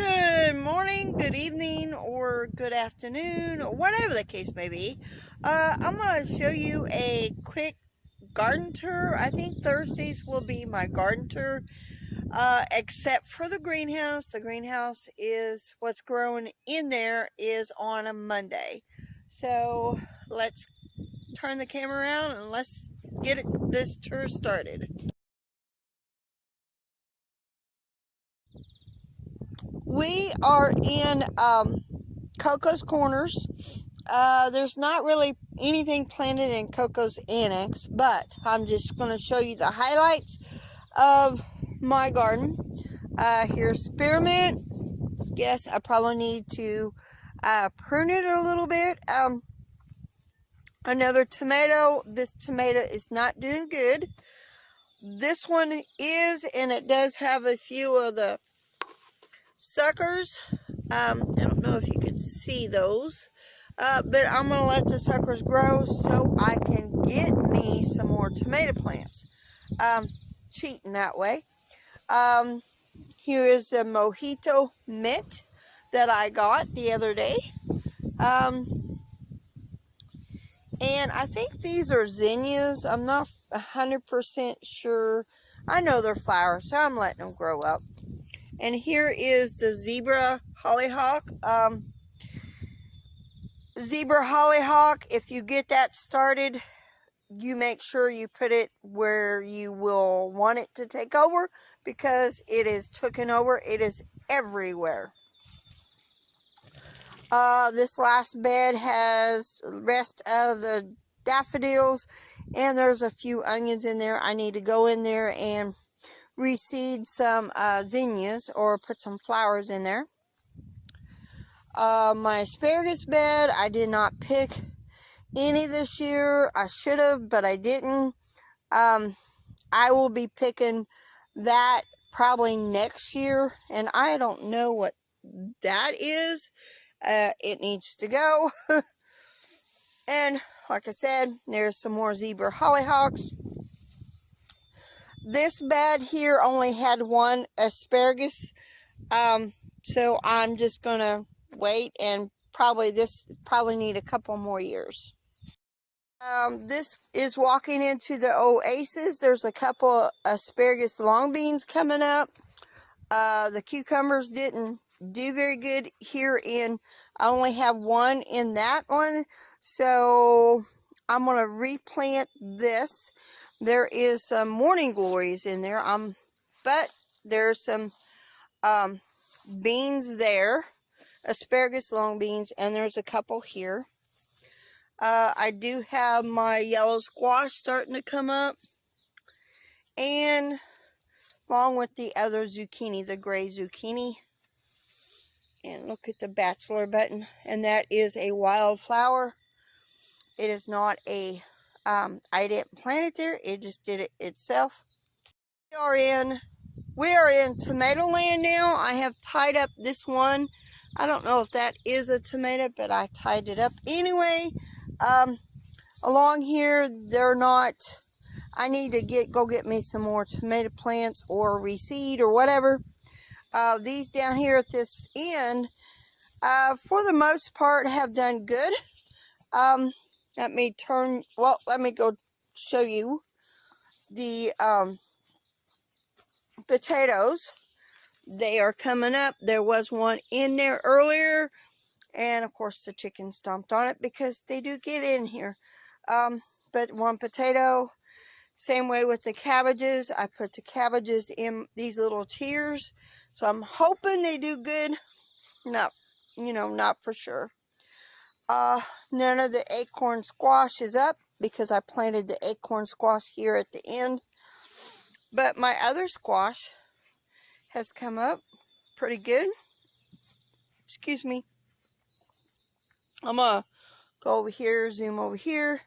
Good morning, good evening, or good afternoon, or whatever the case may be. I'm going to show you a quick garden tour. I think Thursdays will be my garden tour, except for the greenhouse. The greenhouse is what's growing in there is on a Monday. So let's turn the camera around and let's get this tour started. We are in Coco's Corners. There's not really anything planted in Coco's Annex, but I'm just going to show you the highlights of my garden. Here's spearmint. Yes, I probably need to prune it a little bit. Another tomato. This tomato is not doing good. This one is, and it does have a few of the suckers. I don't know if you can see those, but I'm going to let the suckers grow so I can get me some more tomato plants. Cheating that way. Here is the mojito mint that I got the other day. And I think these are zinnias. I'm not 100% sure. I know they're flowers, so I'm letting them grow up. And here is the zebra hollyhock. Zebra hollyhock, if you get that started, you make sure you put it where you will want it to take over, because it is taken over. It is everywhere. This last bed has the rest of the daffodils, and there's a few onions in there. I need to go in there and reseed some zinnias or put some flowers in there. My asparagus bed, I did not pick any this year. I should have, but I didn't. I will be picking that probably next year, and I don't know what that is. It needs to go. And like I said, there's some more zebra hollyhocks. This bed here only had one asparagus, so I'm just gonna wait, and probably need a couple more years. This is walking into the oasis. There's a couple asparagus long beans coming up. The cucumbers didn't do very good here I only have one in that one, so I'm gonna replant this. There is some morning glories in there, but there's some beans there, asparagus long beans, and there's a couple here. I do have my yellow squash starting to come up, and along with the other zucchini, the gray zucchini. And look at the bachelor button, and that is a wildflower. It is not a I didn't plant it there, it just did it itself. We are in tomato land now. I have tied up this one. I don't know if that is a tomato, but I tied it up anyway. Along here, they're not. I need to go get me some more tomato plants or reseed or whatever. These down here at this end, for the most part, have done good. Let me go show you the potatoes. They are coming up. There was one in there earlier, and of course the chicken stomped on it because they do get in here. But one potato. Same way with the cabbages. I put the cabbages in these little tiers, so I'm hoping they do good. Not for sure. None of the acorn squash is up because I planted the acorn squash here at the end. But my other squash has come up pretty good. Excuse me. I'm going to go over here, zoom over here.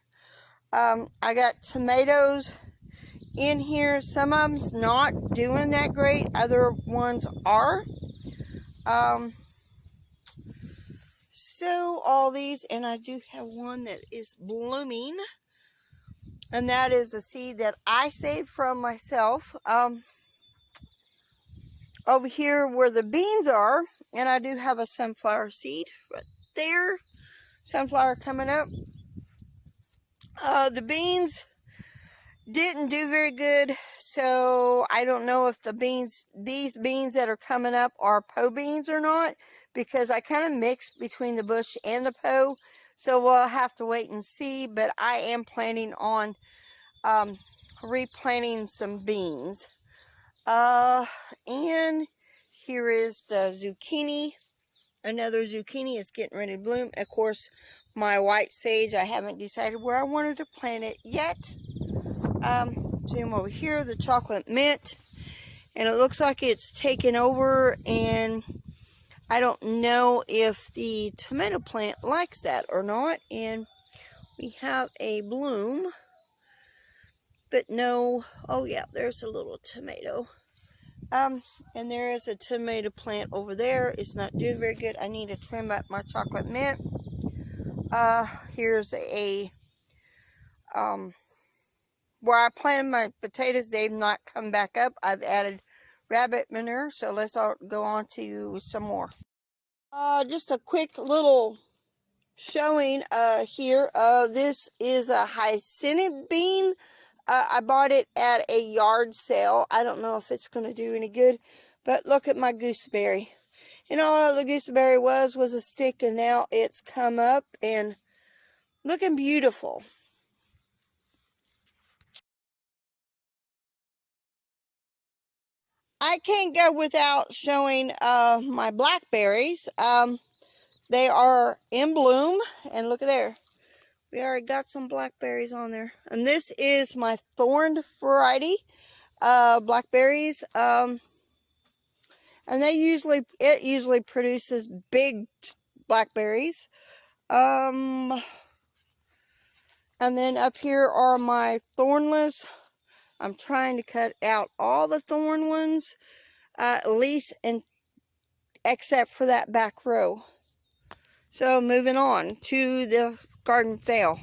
I got tomatoes in here. Some of them's not doing that great. Other ones are. So all these, and I do have one that is blooming, and that is a seed that I saved from myself. Over here where the beans are And I do have a sunflower seed right there. Sunflower coming up. The beans didn't do very good, so I don't know if these beans that are coming up are Poe beans or not, because I kind of mixed between the bush and the Poe, so we'll have to wait and see. But I am planning on replanting some beans. And here is the zucchini. Another zucchini is getting ready to bloom. Of course, my white sage, I haven't decided where I wanted to plant it yet. Zoom over here, the chocolate mint, and it looks like it's taken over, and I don't know if the tomato plant likes that or not. And we have a bloom, but no, oh yeah, there's a little tomato. And there is a tomato plant over there. It's not doing very good. I need to trim up my chocolate mint. Here's a, where I planted my potatoes, they've not come back up. I've added rabbit manure, so let's go on to some more. Just a quick little showing here. This is a hyacinth bean. I bought it at a yard sale. I don't know if it's going to do any good, but look at my gooseberry. And all the gooseberry was a stick, and now it's come up and looking beautiful. I can't go without showing my blackberries. They are in bloom, and look at there. We already got some blackberries on there. And this is my thorned variety blackberries. And it usually produces big blackberries. And then up here are my thornless. I'm trying to cut out all the thorn ones, at least except for that back row. So moving on to the garden fail.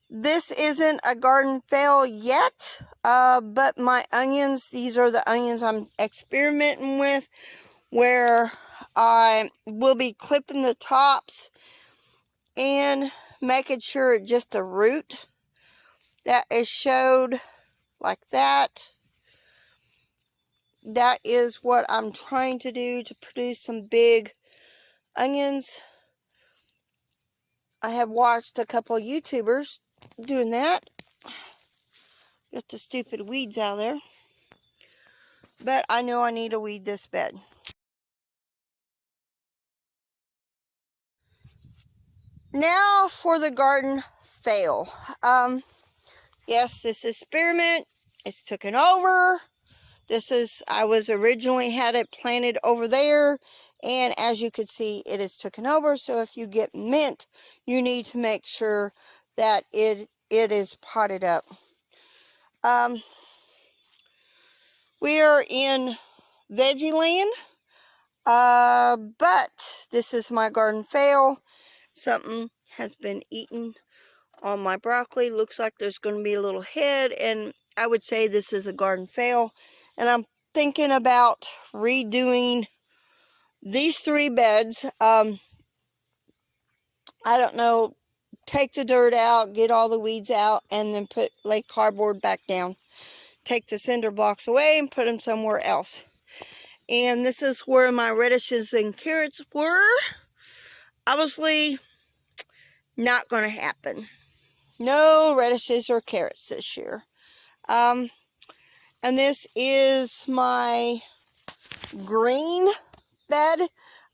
This isn't a garden fail yet, but my onions, these are the onions I'm experimenting with, where I will be clipping the tops and making sure just the root that is showed like that. That is what I'm trying to do to produce some big onions. I have watched a couple of YouTubers doing that. Get the stupid weeds out of there. But I know I need to weed this bed. Now for the garden fail. Yes, this experiment is taken over. I was originally had it planted over there, and as you can see, it is taken over. So if you get mint, you need to make sure that it is potted up. We are in veggie land, but this is my garden fail. Something has been eaten on my broccoli. Looks like there's going to be a little head, and I would say this is a garden fail. And I'm thinking about redoing these 3 beds. I don't know, take the dirt out, get all the weeds out, and then lay cardboard back down. Take the cinder blocks away and put them somewhere else. And this is where my radishes and carrots were. Obviously, not going to happen. No radishes or carrots this year. And this is my green bed.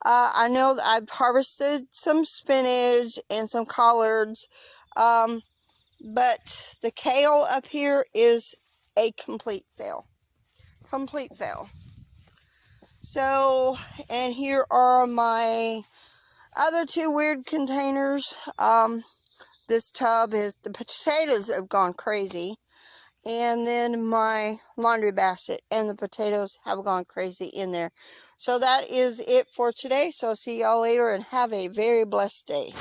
I know that I've harvested some spinach and some collards, but the kale up here is a complete fail. Complete fail. So, and here are my other 2 weird containers. This tub is, the potatoes have gone crazy. And then my laundry basket and the potatoes have gone crazy in there. So that is it for today. So see y'all later, and have a very blessed day.